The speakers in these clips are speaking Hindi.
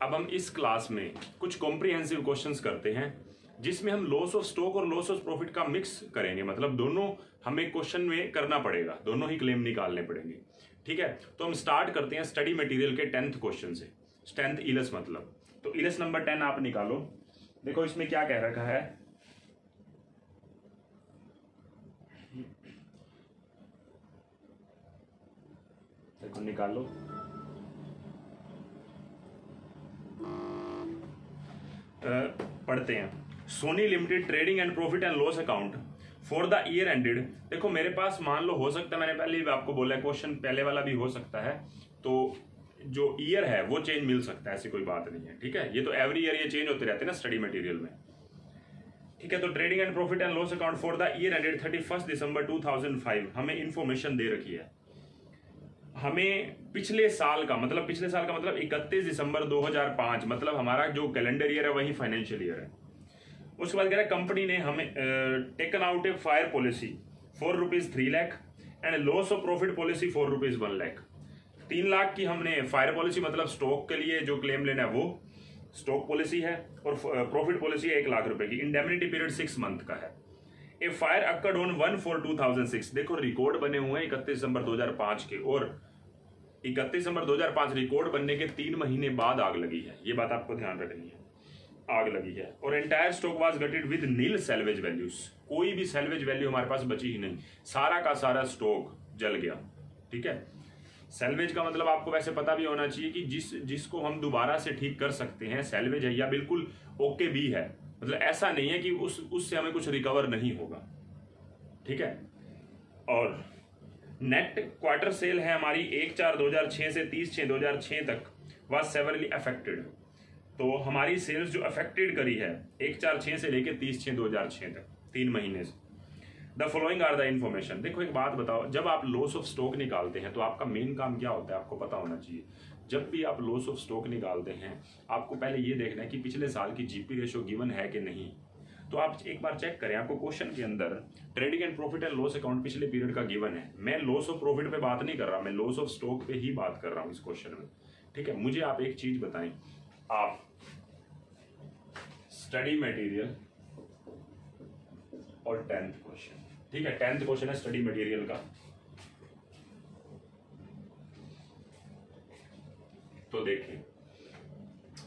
अब हम इस क्लास में कुछ कॉम्प्रिहेंसिव क्वेश्चंस करते हैं जिसमें हम लॉस ऑफ स्टॉक और लॉस ऑफ प्रॉफिट का मिक्स करेंगे, मतलब दोनों हमें क्वेश्चन में करना पड़ेगा, दोनों ही क्लेम निकालने पड़ेंगे। ठीक है, तो हम स्टार्ट करते हैं स्टडी मटेरियल के 10th क्वेश्चन से। 10th इलस मतलब, तो इलस नंबर 10 आप निकालो। देखो इसमें क्या कह रखा है, देखो निकालो। पढ़ते हैं। Sony limited trading and profit and loss account for the year ended. देखो मेरे पास मान लो हो सकता है, मैंने पहले भी आपको बोला क्वेश्चन पहले वाला भी हो सकता है, तो जो ईयर है वो चेंज मिल सकता है, ऐसी कोई बात नहीं है। ठीक है, ये तो एवरी ईयर ये चेंज होते रहते हैं ना स्टडी मटेरियल में। ठीक है, तो trading and profit and loss account for the year ended 31 दिसंबर 2005 हमें इंफॉर्मेशन दे रखी है। हमें पिछले साल का मतलब 31 दिसंबर 2005 मतलब हमारा जो कैलेंडर ईयर है वही फाइनेंशियल ईयर है। उसके बाद कह रहा है कंपनी ने हमें taken out A fire policy for ₹3 lakh and loss of profit policy for ₹1 lakh. 3 lakh की हमने फायर पॉलिसी मतलब स्टॉक के लिए जो क्लेम लेना है वो स्टॉक पॉलिसी है, और प्रॉफिट पॉलिसी है 1 लाख रुपए की। इंडेमनिटी पीरियड 6 मंथ का है। ए फायर अकर्ड ऑन 1/4/2006। देखो रिकॉर्ड बने हुए हैं 31 दिसंबर 2005 के, और 31 दिसंबर 2005 रिकॉर्ड बनने के 3 महीने बाद आग लगी है, ये बात आपको ध्यान रखनी है, आग लगी है। और entire stock was gutted with nil salvage values, कोई भी सेल्वेज वैल्यू हमारे पास बची ही नहीं, सारा का सारा स्टॉक जल गया। ठीक है, सेल्वेज का मतलब आपको वैसे पता भी होना चाहिए कि जिसको हम दोबारा से ठीक कर सकते हैं सेल्वेज है, या बिल्कुल ओके भी है, मतलब ऐसा नहीं है कि उससे हमें कुछ रिकवर नहीं होगा। ठीक है, और नेट क्वार्टर सेल है हमारी 1/4/2006 से 30/6/2006 तक वाज सेवरली अफेक्टेड। तो हमारी सेल्स जो अफेक्टेड करी है 1/4/6 से लेके 30/6/2006 तक, 3 महीने से। The following are the information. देखो एक बात बताओ, जब आप लॉस ऑफ स्टॉक निकालते हैं तो आपका मेन काम क्या होता है, आपको पता होना चाहिए। जब भी आप लॉस ऑफ स्टॉक निकालते हैं आपको पहले ये देखना है कि पिछले साल की जीपी रेशो गिवन है कि नहीं। तो आप एक बार चेक करें, आपको क्वेश्चन के अंदर trading and profit and loss account पिछले पीरियड का गिवन है। मैं लॉस ऑफ प्रॉफिट पे बात नहीं कर रहा, मैं लॉस ऑफ स्टॉक पे ही बात कर रहा हूँ इस क्वेश्चन में। ठीक है, मुझे आप एक चीज बताएं, आप स्टडी मटेरियल और 10th क्वेश्चन, ठीक है 10th क्वेश्चन है स्टडी मटेरियल का। तो देखिए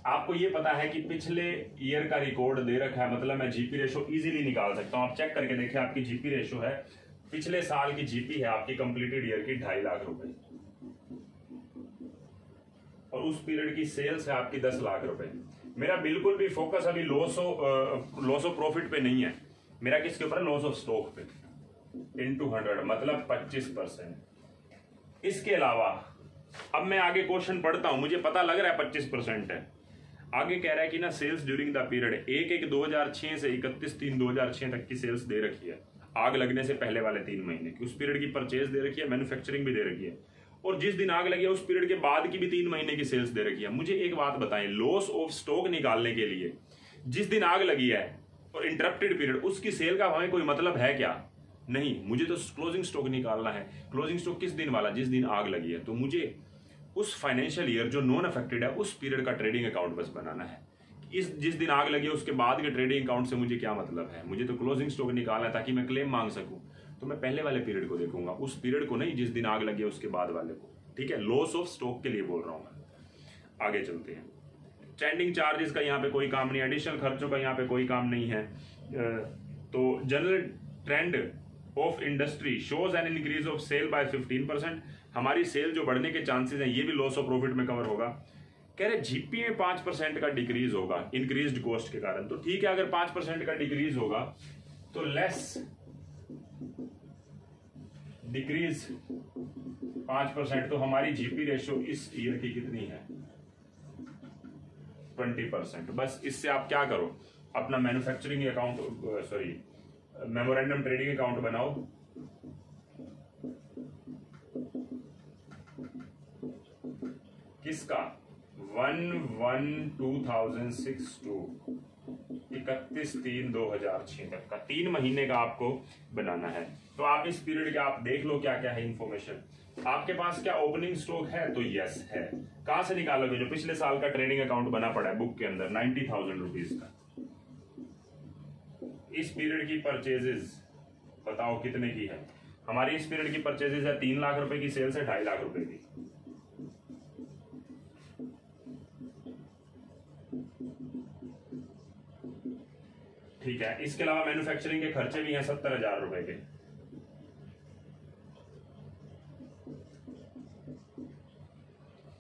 आपको ये पता है कि पिछले ईयर का रिकॉर्ड दे रखा है, मतलब मैं जीपी रेशो इजीली निकाल सकता हूं। आप चेक करके देखिए, आपकी जीपी रेशो है, पिछले साल की जीपी है आपकी कंप्लीटेड ईयर की 2.5 लाख रुपए, और उस पीरियड की सेल्स है आपकी 10 लाख रुपए। मेरा बिल्कुल भी फोकस अभी लॉस ऑफ प्रॉफिट पे नहीं है, मेरा किसके ऊपर है, लॉस ऑफ स्टॉक पे इनटू 100 मतलब 25%। इसके अलावा अब मैं आगे क्वेश्चन पढ़ता हूं, मुझे पता लग रहा है 25% है। आगे कह रहा है कि ना सेल्स ड्यूरिंग द पीरियड 1/1/2006 से 31/3/2006 तक की सेल्स दे रखी है, आग लगने से पहले वाले 3 महीने की। उस पीरियड की परचेज दे रखी है, मैन्युफैक्चरिंग भी दे रखी है, और जिस दिन आग लगी है उस पीरियड के बाद की भी 3 महीने की सेल्स दे रखी है। मुझे एक बात बताएं, लॉस ऑफ स्टॉक निकालने के लिए जिस दिन आग लगी है और इंटरप्टेड पीरियड, उसकी सेल का हमें कोई मतलब है क्या? नहीं, मुझे तो क्लोजिंग स्टॉक निकालना है। क्लोजिंग स्टॉक किस दिन वाला, जिस दिन आग लगी है। तो मुझे उस फाइनेंशियल ईयर जो नॉन अफेक्टेड है उस पीरियड का ट्रेडिंग अकाउंट बस बनाना है। जिस दिन आग लगी है उसके बाद के ट्रेडिंग अकाउंट से मुझे क्या मतलब है, मुझे तो क्लोजिंग स्टॉक निकालना है ताकि मैं क्लेम मांग सकूं। तो मैं पहले वाले पीरियड को देखूंगा, उस पीरियड को नहीं जिस दिन आग लगी है उसके बाद वाले को। ठीक है, लॉस ऑफ स्टॉक के लिए बोल रहा हूं मैं। आगे चलते हैं। स्टैंडिंग चार्जेस का यहाँ पे कोई काम नहीं, एडिशनल खर्चों का यहाँ पे कोई काम नहीं है। तो general trend of industry shows an increase of sale by 15%। हमारी सेल जो बढ़ने के चांसेस हैं ये भी लॉस ऑफ प्रॉफिट में कवर होगा। कह रहे जीपी में 5% का डिक्रीज होगा इंक्रीज्ड कॉस्ट के कारण। तो ठीक है, अगर 5% का डिक्रीज होगा तो लेस डिक्रीज 5%, तो हमारी जीपी रेशो इस ईयर की कितनी है, 20%। बस इससे आप क्या करो, अपना manufacturing account memorandum trading account बनाओ, किसका 1/1/2006 to 31/3/2006 तक का 3 महीने का आपको बनाना है। तो आप इस पीरियड के आप देख लो क्या क्या है इंफॉर्मेशन। आपके पास क्या ओपनिंग स्टॉक है? तो यस है। कहां से निकालोगे? जो पिछले साल का ट्रेडिंग अकाउंट बना पड़ा है बुक के अंदर 90,000 रुपीज का। इस पीरियड की परचेजेस बताओ कितने की है? हमारी इस पीरियड की परचेजेस है 3 लाख रुपए की, सेल्स है 2.5 लाख रुपए की। ठीक है, इसके अलावा मैन्युफैक्चरिंग के खर्चे भी हैं 70,000 रुपए के।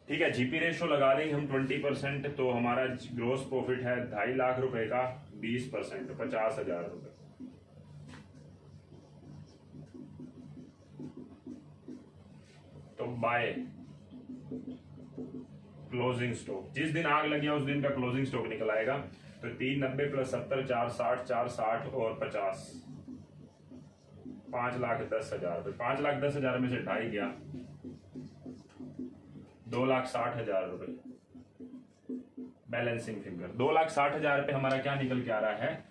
ठीक है, जीपी रेशो लगा देंगे हम 20%, तो हमारा ग्रोस प्रॉफिट है 2.5 लाख रुपए का, 20% 50,000 रुपए। तो बाय क्लोजिंग स्टॉक, जिस दिन आग लगी है उस दिन का क्लोजिंग स्टॉक निकल आएगा। तो 390 + 70 460 460 और 50 5,10,000 रुपए। 5,10,000 में से 2.5 गया 2,60,000 रुपए। बैलेंसिंग फिगर 2,60,000 रुपए हमारा क्या निकल के आ रहा है?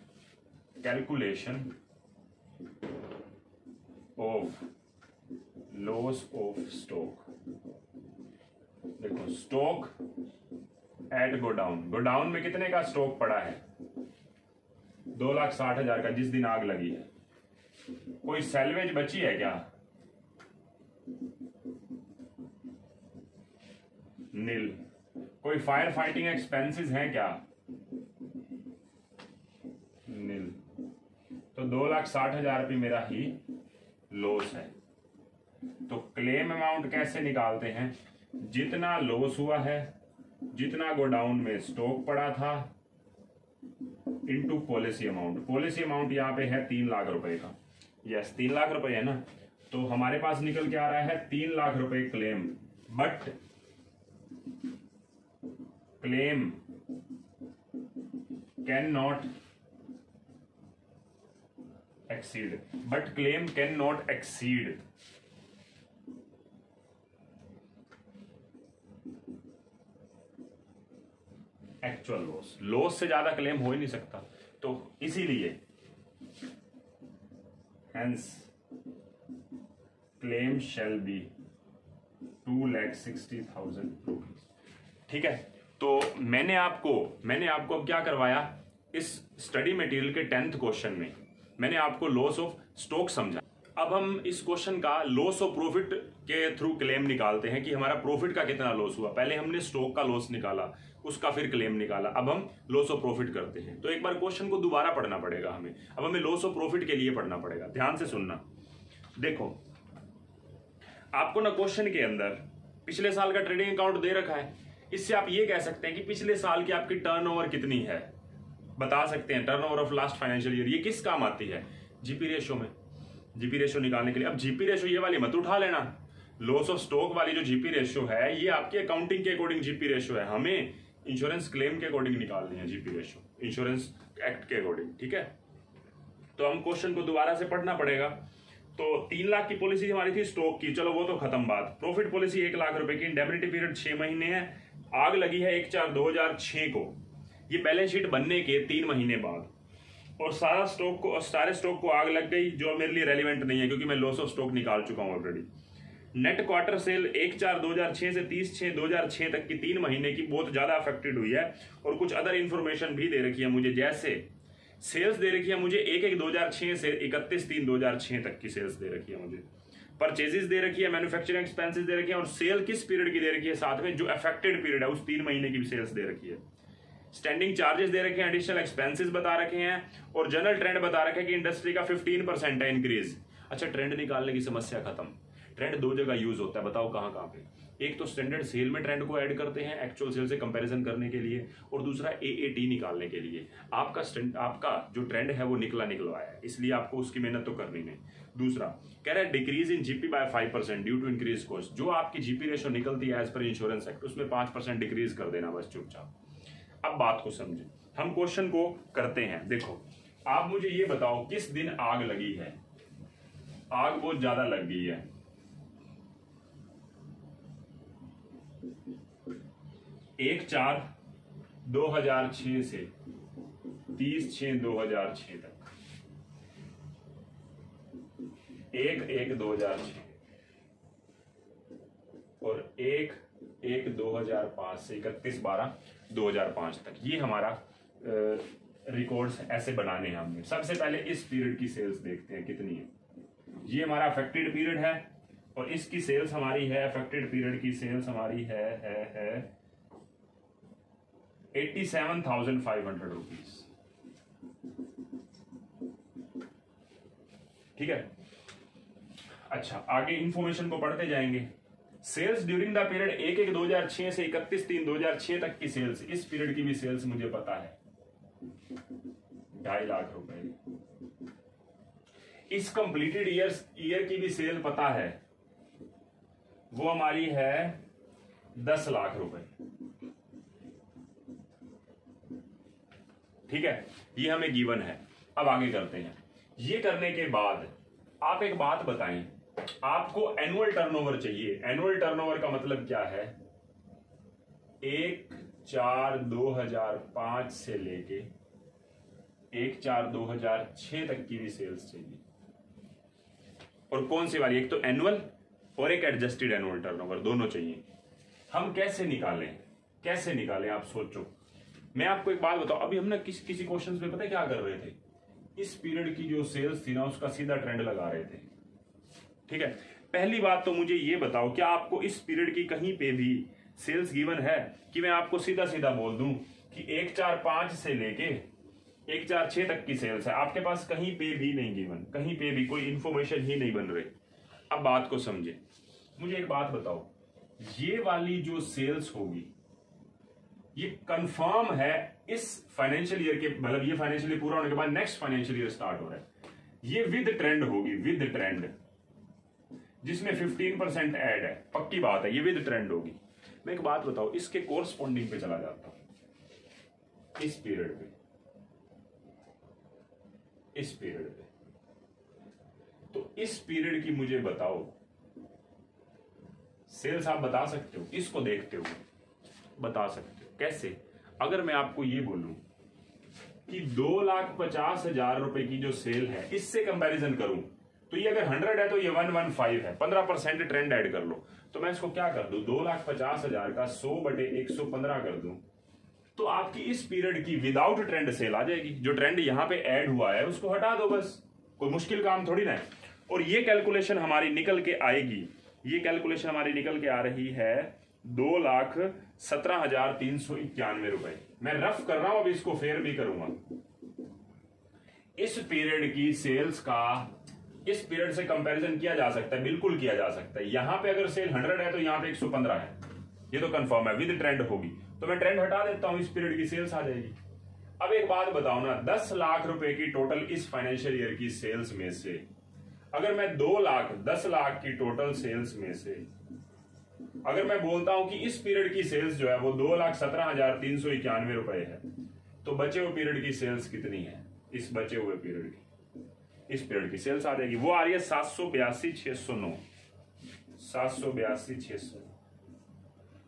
Calculation of loss of stock. देखो स्टॉक एट गोडाउन में कितने का स्टॉक पड़ा है? 2,60,000 का, जिस दिन आग लगी है। कोई सैलवेज बची है क्या? नील। कोई फायर फाइटिंग एक्सपेंसेस हैं क्या? नील। तो 2,60,000 रुपये मेरा ही लॉस है। तो क्लेम अमाउंट कैसे निकालते हैं? जितना लॉस हुआ है, जितना गोडाउन में स्टॉक पड़ा था, into policy amount. Policy amount यहाँ पे है 3 लाख रुपए का। यस 3 लाख रुपए है ना। तो हमारे पास निकल के आ रहा है 3 लाख रुपए claim, but claim can not exceed, actual loss से ज्यादा क्लेम हो ही नहीं सकता। तो इसीलिए hence claim shall be 2,60,000 rupees. ठीक है, तो मैंने आपको अब क्या करवाया, इस स्टडी मटेरियल के 10th क्वेश्चन में मैंने आपको लॉस ऑफ स्टॉक समझा। अब हम इस क्वेश्चन का लॉस ऑफ प्रॉफिट के थ्रू क्लेम निकालते हैं कि हमारा प्रॉफिट का कितना लॉस हुआ। पहले हमने स्टॉक का लॉस निकाला, उसका फिर क्लेम निकाला, अब हम लॉस ऑफ प्रॉफिट करते हैं। तो एक बार क्वेश्चन को दोबारा पढ़ना पड़ेगा हमें। अब हमें लॉस ऑफ प्रॉफिट के लिए पढ़ना पड़ेगा। ध्यान से सुनना। देखो आपको ना क्वेश्चन के अंदर पिछले साल का ट्रेडिंग अकाउंट दे रखा है। इससे आप ये कह सकते हैं कि पिछले साल की आपकी टर्नओवर कितनी है, बता सकते हैं। Turnover of last financial year, ये किस काम आती है? जीपी रेशो में। जीपी रेशो निकालने के लिए अब जीपी रेशो ये वाली मत उठा लेना। लॉस ऑफ स्टॉक वाली जो जीपी रेशो है ये आपकी अकाउंटिंग के अकॉर्डिंग जीपी रेशो है। हमें इंश्योरेंस क्लेम के अकॉर्डिंग निकालनी है जीपी रेशो, इंश्योरेंस एक्ट के अकॉर्डिंग। ठीक है, तो हम क्वेश्चन को दोबारा से पढ़ना पड़ेगा। तो 3 लाख की पॉलिसी हमारी थी स्टॉक की, चलो वो तो खत्म बात। प्रॉफिट पॉलिसी 1 लाख रुपए की, इंडेमनिटी पीरियड 6 महीने है। आग लगी है 1/4/2006 को, ये बैलेंस शीट बनने के 3 महीने बाद। और सारे स्टॉक को आग लग गई, जो मेरे लिए रेलिवेंट नहीं है क्योंकि मैं लॉस ऑफ स्टॉक निकाल चुका हूं ऑलरेडी। नेट क्वार्टर सेल 1/4/2006 से 30/6/2006 तक की 3 महीने की बहुत ज्यादा अफेक्टेड हुई है। और कुछ अदर इंफॉर्मेशन भी दे रखी है मुझे, जैसे सेल्स दे रखी है मुझे 1/1/2006 से 31/3/2006 तक की सेल्स दे रखी है मुझे। परचेजेस दे रखी है, मैन्युफैक्चरिंग एक्सपेंसेस दे रखी है, और सेल किस पीरियड की दे रखी है साथ में, जो अफेक्टेड पीरियड है उस 3 महीने की भी सेल्स दे रखी है। स्टैंडिंग चार्जेस दे रखे हैं, एडिशनल एक्सपेंसेस बता रखे हैं, और जनरल ट्रेंड बता रखे हैं कि इंडस्ट्री का 15% है इंक्रीज। अच्छा, ट्रेंड निकालने की समस्या खत्म। ट्रेंड 2 जगह यूज होता है, बताओ कहां कहां पे। एक तो स्टैंडर्ड सेल में ट्रेंड को ऐड करते हैं एक्चुअल सेल से कंपैरिजन करने के लिए, और दूसरा एएटी निकालने के लिए। आपका जो ट्रेंड है वो निकलवाया है, इसलिए आपको उसकी मेहनत तो करनी नहीं। दूसरा कह रहा है decrease in GP by 5% due to increase cost. जो आपकी जीपी रेशो निकलती है एज पर इंश्योरेंस एक्ट, उसमें 5% डिक्रीज कर देना बस चुपचाप। अब बात को समझे, हम क्वेश्चन को करते हैं। देखो आप मुझे ये बताओ किस दिन आग लगी है। आग बहुत ज्यादा लग गई है, 1/4/2006 से 30/6/2006 तक, 1/1/2006 और 1/1/2005 से 31/12/2005 तक। ये हमारा रिकॉर्ड्स ऐसे बनाने हैं हमने। सबसे पहले इस पीरियड की सेल्स देखते हैं कितनी है। ये हमारा अफेक्टेड पीरियड है और इसकी सेल्स हमारी है, अफेक्टेड पीरियड की सेल्स हमारी है 87,500 रुपीज। ठीक है, अच्छा आगे इंफॉर्मेशन को पढ़ते जाएंगे। सेल्स ड्यूरिंग द पीरियड 1/1/2006 से 31/3/2006 तक की सेल्स, इस पीरियड की भी सेल्स मुझे पता है 2.5 लाख रुपए। इस कंप्लीटेड ईयर की भी सेल पता है, वो हमारी है 10 लाख रुपए। ठीक है, ये हमें गिवन है। अब आगे करते हैं। ये करने के बाद आप एक बात बताएं, आपको एनुअल टर्नओवर चाहिए। एनुअल टर्नओवर का मतलब क्या है? 1/4/2005 से लेके 1/4/2006 तक की भी सेल्स चाहिए। और कौन सी वाली? एक तो एनुअल और एक एडजस्टेड एनुअल टर्नओवर, दोनों चाहिए। हम कैसे निकालें आप सोचो। मैं आपको एक बात बताऊं, अभी हमने किसी क्वेश्चंस में पता है क्या कर रहे थे? इस पीरियड की जो सेल्स थी ना, उसका सीधा ट्रेंड लगा रहे थे। ठीक है, पहली बात तो मुझे ये बताओ, क्या आपको इस पीरियड की कहीं पे भी सेल्स गिवन है कि मैं आपको सीधा सीधा बोल दूं कि 1/4/5 से लेके 1/4/6 तक की सेल्स है? आपके पास कहीं पे भी नहीं गिवन, कहीं पे भी कोई इंफॉर्मेशन ही नहीं बन रही। अब बात को समझे, मुझे एक बात बताओ, ये वाली जो सेल्स होगी ये कंफर्म है इस फाइनेंशियल ईयर के, मतलब ये फाइनेंशियल ईयर पूरा होने के बाद नेक्स्ट फाइनेंशियल ईयर स्टार्ट हो रहा है, ये विद ट्रेंड होगी, विद ट्रेंड, जिसमें 15% ऐड है, पक्की बात है, ये विद ट्रेंड होगी। मैं एक बात बताओ, इसके कोरस्पॉन्डिंग पे चला जाता हूं, इस पीरियड पे, तो इस पीरियड की मुझे बताओ सेल्स। आप बता सकते हो, इसको देखते हो बता सकते हो। कैसे? अगर मैं आपको ये बोलूं कि 2,50,000 रुपए की जो सेल है, इससे कंपैरिजन करूं तो ये अगर 100 है तो ये 115 है, 15% ट्रेंड ऐड कर लो। तो मैं इसको क्या कर दूं, 2,50,000 का 100/115 कर दूं, तो आपकी इस पीरियड की विदाउट ट्रेंड सेल आ जाएगी। जो ट्रेंड यहां पे ऐड हुआ है उसको हटा दो, बस, कोई मुश्किल काम थोड़ी ना है। और ये कैलकुलेशन हमारी निकल के आएगी, ये कैलकुलेशन हमारी निकल के आ रही है 2,17,391 रुपए। मैं रफ कर रहा हूं, अब इसको फेयर भी करूंगा। इस पीरियड की सेल्स का इस पीरियड से कंपैरिजन किया जा सकता है, बिल्कुल किया जा सकता है। यहां पे अगर सेल 100 है तो यहां पे 115 है, ये तो कंफर्म है, विद ट्रेंड होगी। तो मैं ट्रेंड हटा देता हूं, इस पीरियड की सेल्स आ जाएगी। अब एक बात बताओ ना, 10 लाख रुपए की टोटल इस फाइनेंशियल ईयर की सेल्स में से अगर मैं 10 लाख की टोटल सेल्स में से अगर मैं बोलता हूं कि इस पीरियड की सेल्स जो है वो 2,17,391 रुपए है, तो बचे हुए पीरियड की सेल्स कितनी है? इस बचे हुए पीरियड की, इस पीरियड की सेल्स आ जाएगी, वो आ रही है 782,609, 782,609।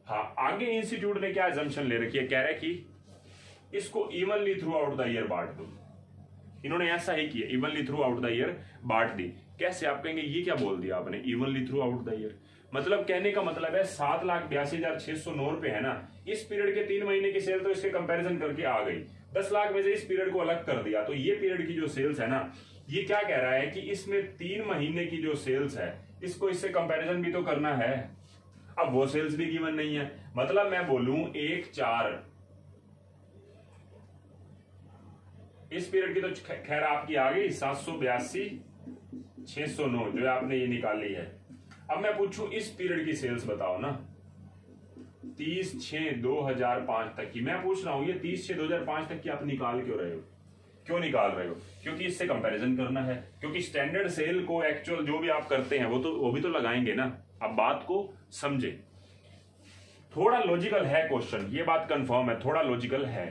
हाँ, आगे इंस्टीट्यूट ने क्या एजम्पशन ले रखी है, कह रहा है कि इसको evenly through out the year बांट दो। इन्होंने ऐसा ही किया, evenly through out the year बांट दी। कैसे? आप कहेंगे ये क्या बोल दिया आपने, evenly through out the year? मतलब कहने का मतलब है 7,82,609 रुपए है ना, इस पीरियड के 3 महीने की सेल तो इसके कंपैरिजन करके आ गई। 10 लाख में से इस पीरियड को अलग कर दिया, तो ये पीरियड की जो सेल्स है ना, ये क्या कह रहा है कि इसमें 3 महीने की जो सेल्स है इसको इससे कंपैरिजन भी तो करना है। अब वो सेल्स भी गिवन नहीं है, मतलब मैं बोलूं 1/4 इस पीरियड की तो खैर आपकी आ गई 782,609 जो आपने ये निकाली है। अब मैं पूछूं इस पीरियड की सेल्स बताओ ना, 30/6/2005 तक की। मैं पूछ रहा हूं ये 30/6/2005 तक की आप निकाल क्यों रहे हो? क्यों निकाल रहे हो? क्योंकि इससे कंपैरिजन करना है, क्योंकि स्टैंडर्ड सेल को एक्चुअल जो भी आप करते हैं वो भी तो लगाएंगे ना। अब बात को समझे, थोड़ा लॉजिकल है क्वेश्चन, ये बात कंफर्म है, थोड़ा लॉजिकल है।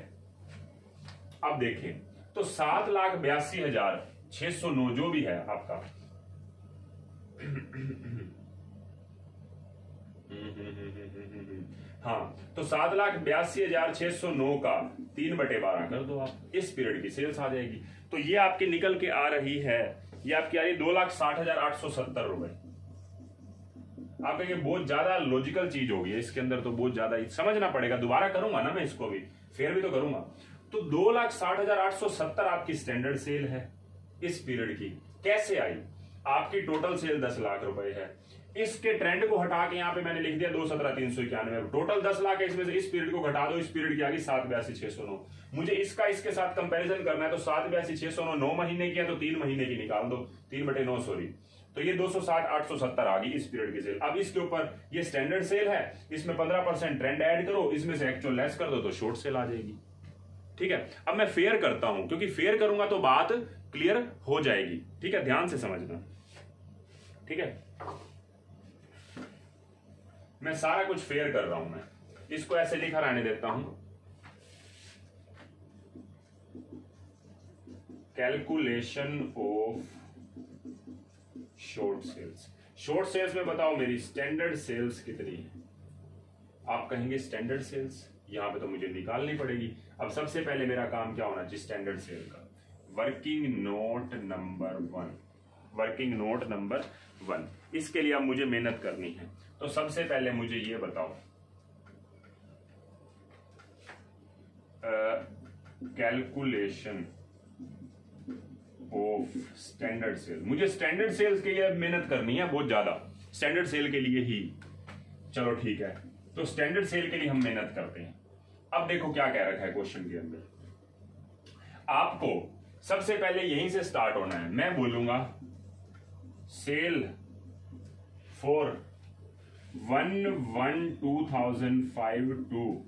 अब देखें तो 7,82,609 जो भी है आपका, हाँ, तो 7,82,609 का 3/12 कर दो आप, इस पीरियड की सेल्स आ जाएगी। तो ये आपकी निकल के आ रही है, ये आपकी आ रही है 2,60,870 रुपए। आप कहेंगे बहुत ज्यादा लॉजिकल चीज होगी इसके अंदर, तो बहुत ज्यादा समझना पड़ेगा, दोबारा करूंगा ना मैं इसको भी, फिर भी तो करूंगा। तो 2,60,870 आपकी स्टैंडर्ड सेल है इस पीरियड की। कैसे आई? आपकी टोटल सेल 10 लाख रुपए है, इसके ट्रेंड को हटा के यहाँ पे मैंने लिख दिया 2,17,391, टोटल 10 लाख है, इसमें से इस पीरियड को घटा दो, इस पीरियड की आ गई 7,82,609। मुझे इसका इसके साथ कंपैरिजन करना है, तो 7,82,609 9 महीने की है, तो 3 महीने की निकाल दो, 3/9 सॉरी, तो ये 260,870 आ गई इस पीरियड की सेल। अब इसके ऊपर ये स्टैंडर्ड सेल है, इसमें 15% ट्रेंड ऐड करो, इसमें से एक्चुअल लेस कर दो, तो शॉर्ट सेल आ जाएगी। ठीक है, अब मैं फेयर करता हूं, क्योंकि फेयर करूंगा तो बात क्लियर हो जाएगी। ठीक है, ध्यान से समझना। ठीक है, मैं सारा कुछ फेयर कर रहा हूं, मैं इसको ऐसे लिखा रहने देता हूं, calculation of short sales. Short sales में बताओ मेरी स्टैंडर्ड सेल्स कितनी है? आप कहेंगे स्टैंडर्ड सेल्स यहां पे तो मुझे निकालनी पड़ेगी। अब सबसे पहले मेरा काम क्या होना चाहिए स्टैंडर्ड सेल का? Working note number 1, working note number 1, इसके लिए अब मुझे मेहनत करनी है। तो सबसे पहले मुझे ये बताओ, कैलकुलेशन ऑफ स्टैंडर्ड सेल। मुझे स्टैंडर्ड सेल्स के लिए मेहनत करनी है बहुत ज्यादा, स्टैंडर्ड सेल के लिए ही। चलो ठीक है, तो स्टैंडर्ड सेल के लिए हम मेहनत करते हैं। अब देखो क्या कह रखा है क्वेश्चन के अंदर, आपको सबसे पहले यहीं से स्टार्ट होना है। मैं बोलूंगा सेल फॉर 1/1/2005 टू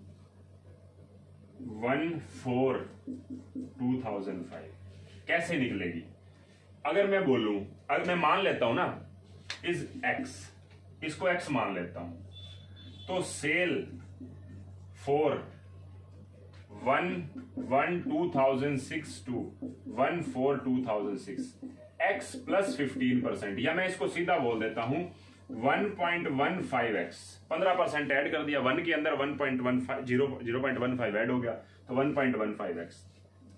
1/4/2005 कैसे निकलेगी? अगर मैं बोलूं, अगर मैं मान लेता हूं ना इज एक्स, इसको एक्स मान लेता हूं, तो sale for 1/1/2006 to 1/4/2006 X plus 15%, या मैं इसको सीधा बोल देता हूं 1.15x, 15% ऐड कर दिया, 1 के अंदर 0.15 ऐड हो गया, तो 1.15x।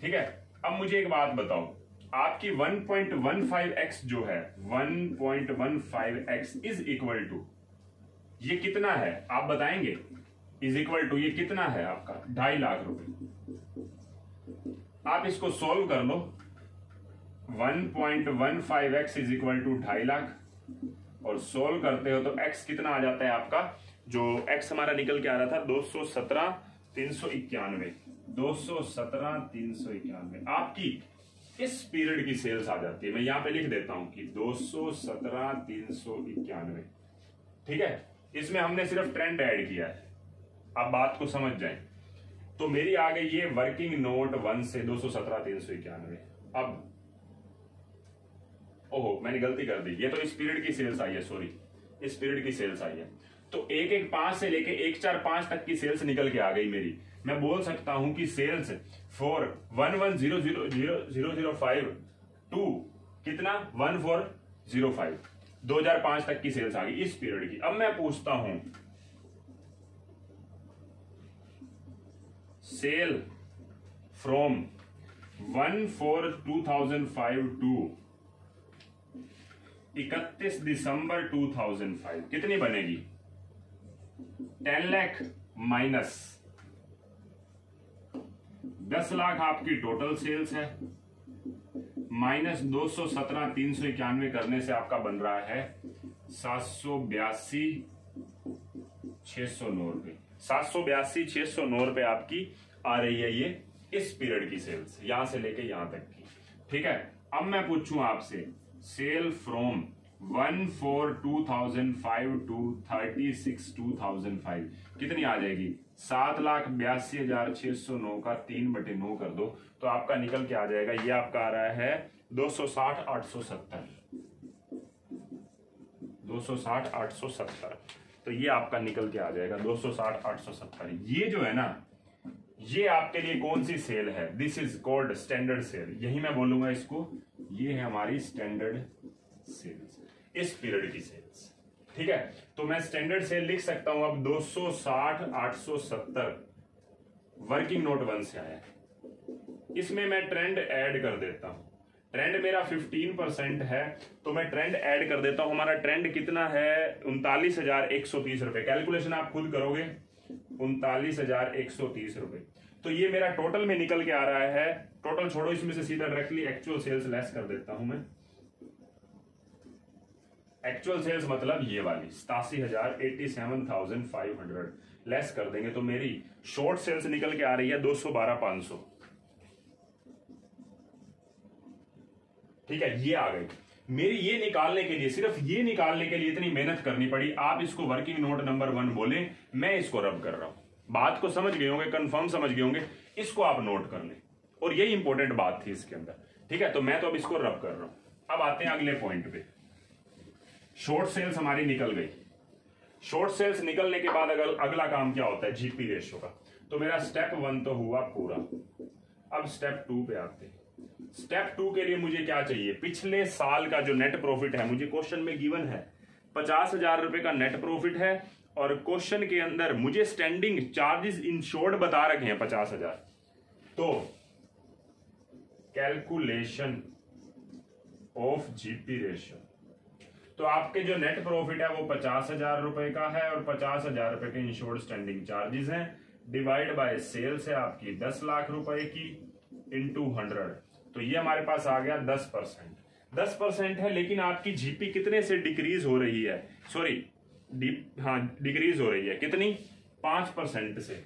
ठीक है, अब मुझे एक बात बताओ, आपकी 1.15x जो है 1.15x इज इक्वल टू, ये कितना है आप बताएंगे? इज इक्वल टू ये कितना है आपका? 2.5 लाख रुपए। आप इसको सॉल्व कर लो, 1.15x is equal to 2.5 lakh, और सोल्व करते हो तो x कितना आ जाता है आपका? जो x हमारा निकल के आ रहा था 217,391, 217,391 आपकी इस पीरियड की सेल्स आ जाती है। मैं यहां पे लिख देता हूं कि 217,391। ठीक है, इसमें हमने सिर्फ ट्रेंड ऐड किया है, आप बात को समझ जाएं। तो मेरी आ गई ये वर्किंग नोट 1 से 217,391। अब ओहो मैंने गलती कर दी, ये तो इस पीरियड की सेल्स आई है, सॉरी इस पीरियड की सेल्स आई है। तो 115 से लेके 145 तक की सेल्स निकल के आ गई मेरी। मैं बोल सकता हूं कि सेल्स फॉर 1100005 टू कितना 1405, 2005 तक की सेल्स आ गई इस पीरियड की। अब मैं पूछता हूं सेल फ्रॉम 1/4/2005 टू 31 दिसंबर 2005 कितनी बनेगी? 10 लाख माइनस 10 लाख आपकी टोटल सेल्स है, माइनस 217,391 करने से आपका बन रहा है 782,609 रुपए। 782,609 रुपए आपकी आ रही है ये इस पीरियड की सेल्स, यहां से लेके यहां तक की। ठीक है, अब मैं पूछूं आपसे सेल फ्रॉम 1/4/2005 टू 36/2005 कितनी आ जाएगी? 7,82,609 का 3/9 कर दो तो आपका निकल के आ जाएगा, ये आपका आ रहा है 260,870, 260,870। तो ये आपका निकल के आ जाएगा 260,870। ये जो है ना, ये आपके लिए कौन सी सेल है? This is called standard sale, यही मैं बोलूंगा इसको, ये है हमारी स्टैंडर्ड सेल्स, इस पीरियड की सेल्स। ठीक है, तो मैं स्टैंडर्ड सेल लिख सकता हूं अब 260 870 वर्किंग नोट 1 से आया है। इसमें मैं ट्रेंड ऐड कर देता हूं, ट्रेंड मेरा 15% है तो मैं ट्रेंड ऐड कर देता हूं। हमारा ट्रेंड कितना है 39,130 रुपए, कैलकुलेशन आप खुद करोगे 39,130 रुपए। तो ये मेरा टोटल में निकल के आ रहा है, टोटल छोड़ो इसमें से सीधा डायरेक्टली एक्चुअल सेल्स लेस कर देता हूं मैं। एक्चुअल सेल्स मतलब ये वाली 87,000 87,500 लेस कर देंगे तो मेरी शॉर्ट सेल्स निकल के आ रही है 212,500। ठीक है, ये आ गई मेरी। ये निकालने के लिए, सिर्फ ये निकालने के लिए इतनी मेहनत करनी पड़ी। आप इसको वर्किंग नोट नंबर 1 बोले, मैं इसको रब कर रहा हूं। बात को समझ गए होंगे, कंफर्म समझ गए होंगे, इसको आप नोट कर लें। और यही इंपॉर्टेंट बात थी इसके अंदर। ठीक है, तो मैं तो अब इसको रब कर रहा हूं। अब आते हैं अगले पॉइंट पे। शॉर्ट सेल्स हमारी निकल गई। शॉर्ट सेल्स निकलने के बाद अगला काम क्या होता है, जीपी रेशियो का। तो मेरा स्टेप 1 तो हुआ पूरा। अब स्टेप 2 पे आते हैं। स्टेप 2 के लिए मुझे क्या चाहिए, पिछले साल का जो नेट प्रॉफिट है, मुझे क्वेश्चन में गिवन है 50,000 रुपए का नेट प्रॉफिट है और क्वेश्चन के अंदर मुझे स्टैंडिंग चार्जेस इंश्योर्ड बता रखे हैं 50,000। तो कैलकुलेशन ऑफ जीपी रेशियो, तो आपके जो नेट प्रॉफिट है वो 50,000 रुपए का है और 50,000 रुपए के इंश्योर्ड स्टैंडिंग चार्जेस हैं, डिवाइड बाय सेल्स है आपकी 10 लाख रुपए की इंटू 100। तो ये हमारे पास आ गया 10%। 10% है, लेकिन आपकी जीपी कितने से डिक्रीज हो रही है, सॉरी डिक्रीज हो रही है कितनी, 5% से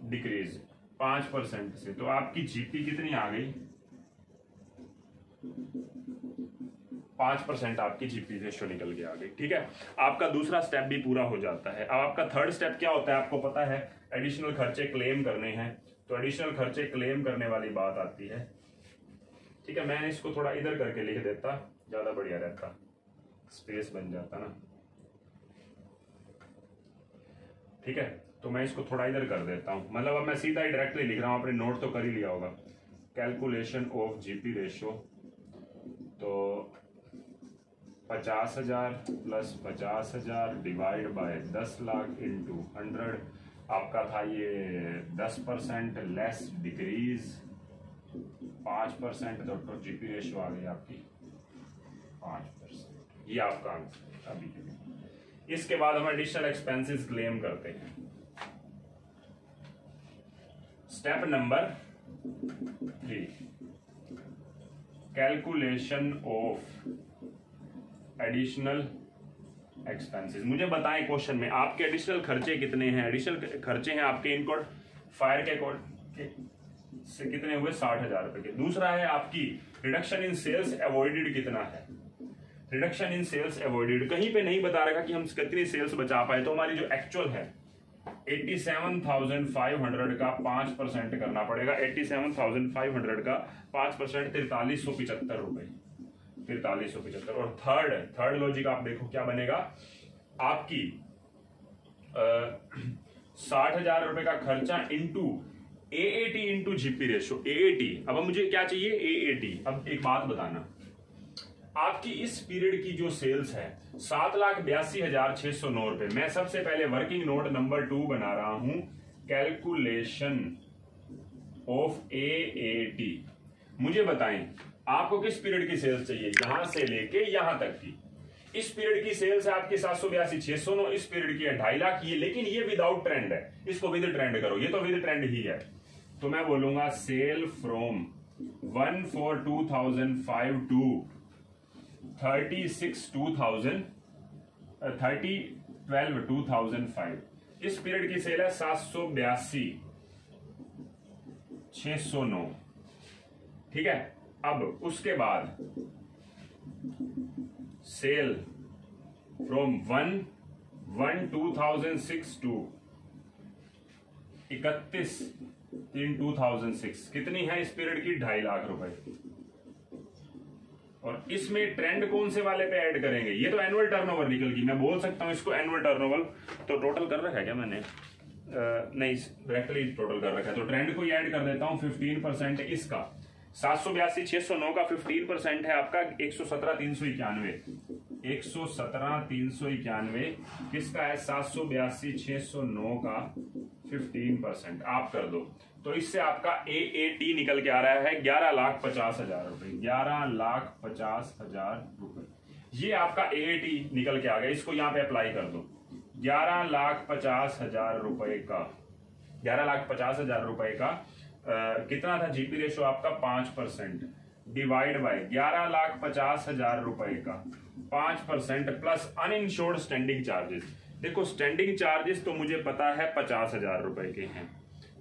डिक्रीज, 5% से। तो आपकी जीपी कितनी आ गई, 5% आपकी जीपी रेशियो निकल के आ गई। ठीक है, आपका दूसरा स्टेप भी पूरा हो जाता है। अब आपका थर्ड स्टेप क्या होता है, आपको पता है एडिशनल खर्चे क्लेम करने हैं। तो एडिशनल खर्चे क्लेम करने वाली बात आती है। ठीक है, मैं इसको थोड़ा इधर करके लिख देता, ज्यादा बढ़िया रहता, स्पेस बन जाता ना। ठीक है, तो मैं इसको थोड़ा इधर कर देता हूं, मतलब अब मैं सीधा ही डायरेक्टली लिख रहा हूं, आपने नोट तो कर ही लिया होगा। कैलकुलेशन ऑफ जीपी रेशियो, तो 50,000 plus 50,000 divide by 10 lakh into 100। आपका था ये 10% लेस डिक्रीज 5%, तो जीपी रेशियो आ गई आपकी 5%। ये आपका आंसर अभी। इसके बाद हम एडिशनल एक्सपेंसेस क्लेम करते हैं। Step number 3, calculation of additional expenses. मुझे बताएं क्वेश्चन में आपके एडिशनल खर्चे कितने हैं। एडिशनल खर्चे हैं आपके इनकोड फायर के कोड से कितने हुए, 60,000 रुपए के। दूसरा है आपकी रिडक्शन इन सेल्स अवॉइडेड कितना है। रिडक्शन इन सेल्स अवॉइडेड कहीं पे नहीं बता रखा कि हम कितनी सेल्स बचा पाए। तो हमारी जो एक्चुअल है 87,500 का 5% करना पड़ेगा। 87,500 का 5% 4375 रुपए, 4375। और थर्ड लॉजिक आप देखो क्या बनेगा, आपकी 60,000 रुपए का खर्चा into AAT into GP ratio. AAT, अब मुझे क्या चाहिए, AAT। अब एक बात बताना, आपकी इस पीरियड की जो सेल्स है 7,82,609 रुपए। मैं सबसे पहले वर्किंग नोट नंबर 2 बना रहा हूं, कैलकुलेशन ऑफ AAT। मुझे बताएं आपको किस पीरियड की सेल्स चाहिए, यहां से लेके यहां तक की। इस पीरियड की सेल्स है आपकी 782,609, इस पीरियड की है 2.5 लाख। ये लेकिन ये विदाउट ट्रेंड है, इसको विद ट्रेंड करो, ये तो विद ट्रेंड ही है। तो मैं बोलूंगा सेल फ्रॉम 1/4/2005 टू 30/12/2005। इस पीरियड की सेल है 782,609। ठीक है, अब उसके बाद सेल फ्रॉम 1/1/2006 टू 31/3/2006 कितनी है इस पीरियड की, 2.5 लाख रुपए। और इसमें ट्रेंड कौन से वाले पे ऐड करेंगे, ये तो एनुअल टर्नओवर निकल गई। मैं बोल सकता हूं इसको एनुअल टर्नओवर। तो टोटल कर रखा है क्या मैंने, नहीं डायरेक्टली टोटल कर रखा है। तो ट्रेंड को ही ऐड कर देता हूं 15% इसका 782,609 का 15% है आपका 117,391। 117,391 किसका है? 782,609 का 15% आप कर दो तो इससे आपका AAT निकल के आ रहा है 11,50,000 रुपए। 11,50,000 रुपए ये आपका AAT निकल के आ गया। इसको यहां पे अप्लाई कर दो। 11,50,000 रुपए का 11,50,000 रुपए का कितना था जीपी रेशो आपका? 5% डिवाइड बाय 11,50,000 रुपए का 5% प्लस अनइंश्योर्ड स्टैंडिंग चार्जेस। देखो स्टैंडिंग चार्जेस तो मुझे पता है 50,000 रुपए के हैं,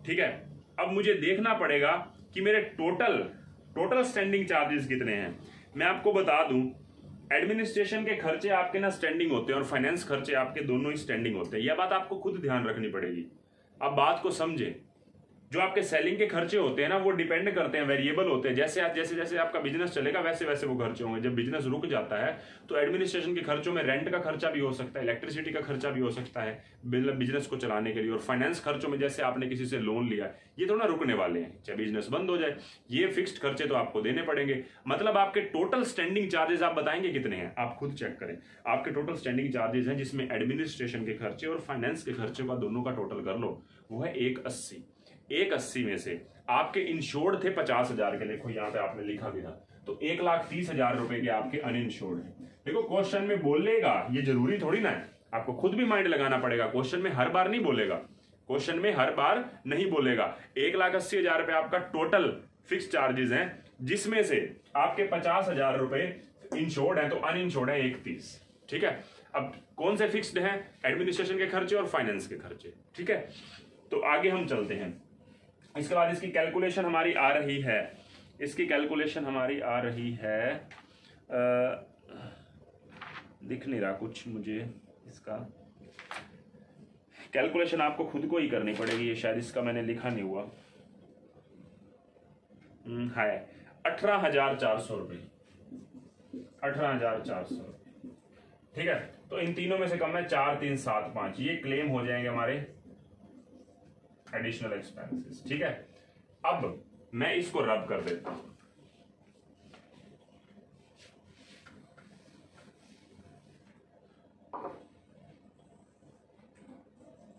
ठीक है। अब मुझे देखना पड़ेगा कि मेरे टोटल स्टैंडिंग चार्जेस कितने हैं। मैं आपको बता दूं एडमिनिस्ट्रेशन के खर्चे आपके ना स्टैंडिंग होते हैं और फाइनेंस खर्चे आपके दोनों ही स्टैंडिंग होते हैं। यह बात आपको खुद ध्यान रखनी पड़ेगी। आप बात को समझे। जो आपके सेलिंग के खर्चे होते हैं ना वो डिपेंड करते हैं, वेरिएबल होते हैं। जैसे जैसे आपका बिजनेस चलेगा वैसे वैसे वो खर्चे होंगे। जब बिजनेस रुक जाता है तो एडमिनिस्ट्रेशन के खर्चों में रेंट का खर्चा भी हो सकता है, इलेक्ट्रिसिटी का खर्चा भी हो सकता है बिजनेस को चलाने के लिए। और फाइनेंस खर्चों में जैसे आपने किसी से लोन लिया ये थोड़ा रुकने वाले हैं, चाहे बिजनेस बंद हो जाए, ये फिक्स्ड खर्चे तो आपको देने पड़ेंगे। मतलब आपके टोटल स्टैंडिंग चार्जेस आप बताएंगे कितने हैं, आप खुद चेक करें। आपके टोटल स्टैंडिंग चार्जेस हैं जिसमें एडमिनिस्ट्रेशन के खर्चे और फाइनेंस के खर्चे का दोनों का टोटल कर लो, वो है 180। 180 में से आपके इंश्योर्ड थे 50,000 के, देखो यहाँ पे आपने लिखा भी था, तो 1,30,000 रुपए के आपके अनइंश्योर्ड हैं। देखो क्वेश्चन में बोलेगा, ये जरूरी थोड़ी ना है, आपको खुद भी माइंड लगाना पड़ेगा। क्वेश्चन में हर बार नहीं बोलेगा, क्वेश्चन में हर बार नहीं बोलेगा। 1,80,000 रुपए आपका टोटल फिक्स चार्जेस हैं, जिसमें से आपके 50,000 रुपए इंश्योर्ड है, तो अनइंश्योर्ड है 31, ठीक है। अब कौन से फिक्स्ड हैं? एडमिनिस्ट्रेशन के खर्चे और फाइनेंस के खर्चे, ठीक है। तो आगे हम चलते हैं। इसके बाद इसकी कैलकुलेशन हमारी आ रही है, इसकी कैलकुलेशन हमारी आ रही है, दिख नहीं रहा कुछ मुझे, इसका कैलकुलेशन आपको खुद को ही करनी पड़ेगी। ये शायद इसका मैंने लिखा नहीं हुआ है। 18,400 रुपये, 18,400 रुपये, ठीक है। तो इन तीनों में से कम है 4,375, ये क्लेम हो जाएंगे हमारे एडिशनल एक्सपेंसेस, ठीक है। अब मैं इसको रब कर देता हूं।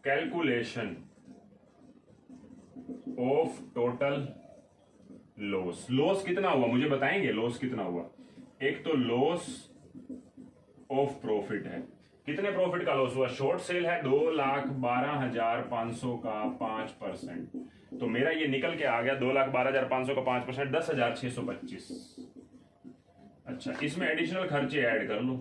कैलकुलेशन ऑफ टोटल लॉस कितना हुआ मुझे बताएंगे? लॉस कितना हुआ? एक तो लॉस ऑफ प्रॉफिट है, कितने प्रॉफिट का लॉस हुआ? शॉर्ट सेल है 2,12,500 का 5%, तो मेरा ये निकल के आ गया 2,12,500 का 5%, 10,625। अच्छा, इसमें एडिशनल खर्चे ऐड कर लो।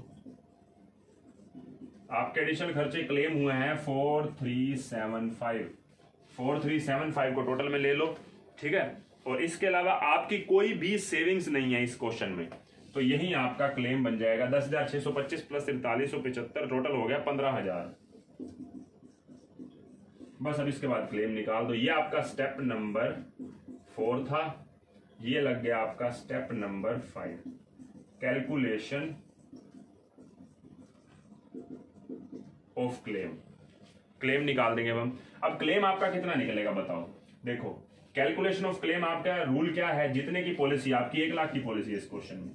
आपके एडिशनल खर्चे क्लेम हुए हैं 4,375 को टोटल में ले लो, ठीक है। और इसके अलावा आपकी कोई भी सेविंग्स नहीं है इस क्वेश्चन में, तो यही आपका क्लेम बन जाएगा 10,625 प्लस 4375, टोटल हो गया 15,000। बस अब इसके बाद क्लेम निकाल दो। ये आपका स्टेप नंबर 4 था, ये लग गया आपका step number 5, calculation of claim. Claim निकाल देंगे हम। अब क्लेम आपका कितना निकलेगा बताओ? देखो कैलकुलेशन ऑफ क्लेम आपका रूल क्या है? जितने की पॉलिसी आपकी 1 लाख की पॉलिसी है इस क्वेश्चन में,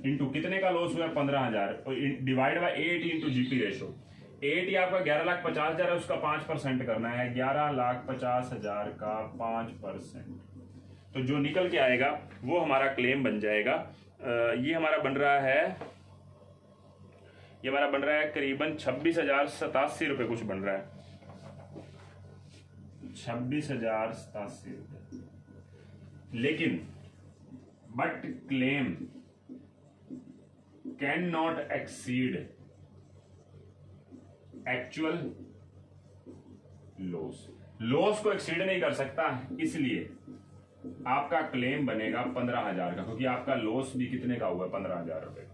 इंटू कितने का लॉस हुआ 15,000 divide by 8 into GP ratio. 8 आपका 11,50,000 है, उसका 5% करना है, 11,50,000 का 5%, तो जो निकल के आएगा वो हमारा क्लेम बन जाएगा। ये हमारा बन रहा है, ये हमारा बन रहा है करीबन 26,087 रुपए कुछ बन रहा है, 26,087 रुपए। लेकिन but claim can not exceed actual loss को एक्सीड नहीं कर सकता, इसलिए आपका क्लेम बनेगा 15,000 का, क्योंकि आपका लॉस भी कितने का हुआ? 15,000 रुपए का।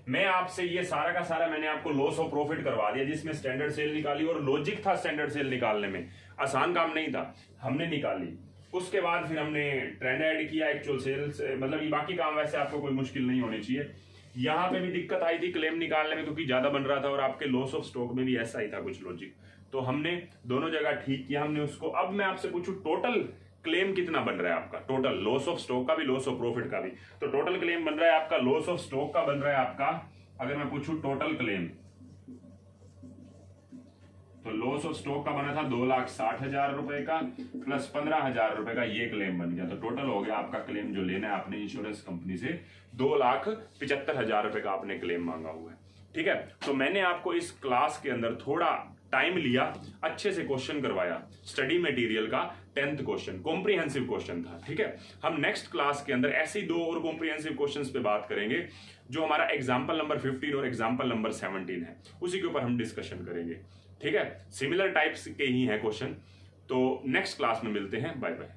मैं आपसे ये सारा का सारा मैंने आपको लॉस ऑफ प्रॉफिट करवा दिया, जिसमें स्टैंडर्ड सेल निकाली और लॉजिक था स्टैंडर्ड सेल निकालने में, आसान काम नहीं था, हमने निकाली। उसके बाद फिर हमने ट्रेंड ऐड किया, एक्चुअल सेल्स, मतलब ये बाकी काम वैसे आपको कोई मुश्किल नहीं होनी चाहिए। यहाँ पे भी दिक्कत आई थी क्लेम निकालने में, क्योंकि ज्यादा बन रहा था, और आपके लॉस ऑफ स्टॉक में भी ऐसा ही था कुछ लॉजिक, तो हमने दोनों जगह ठीक किया हमने उसको। अब मैं आपसे पूछूं टोटल क्लेम कितना बन रहा है आपका, टोटल लॉस ऑफ स्टॉक का भी, लॉस ऑफ प्रॉफिट का भी। तो टोटल क्लेम बन रहा है आपका, लॉस ऑफ स्टॉक का बन रहा है आपका, अगर मैं पूछूं टोटल क्लेम, तो लॉस ऑफ स्टॉक का बना था 2,60,000 रुपए का प्लस 15,000 रुपए का, ये क्लेम बन गया। तो टोटल हो गया आपका क्लेम जो लेना है आपने इंश्योरेंस कंपनी से 2,75,000 रुपए का आपने क्लेम मांगा हुआ है। ठीक है, तो मैंने आपको इस क्लास के अंदर थोड़ा टाइम लिया, अच्छे से क्वेश्चन करवाया, स्टडी मटेरियल का 10th क्वेश्चन कॉम्प्रिहेंसिव क्वेश्चन था। ठीक है, हम नेक्स्ट क्लास के अंदर ऐसे ही 2 और कॉम्प्रिहेंसिव क्वेश्चंस पे बात करेंगे, जो हमारा एग्जाम्पल नंबर 15 और एग्जाम्पल नंबर 17 है, उसी के ऊपर हम डिस्कशन करेंगे। ठीक है, सिमिलर टाइप्स के ही हैं क्वेश्चन। तो नेक्स्ट क्लास में मिलते हैं, बाय बाय।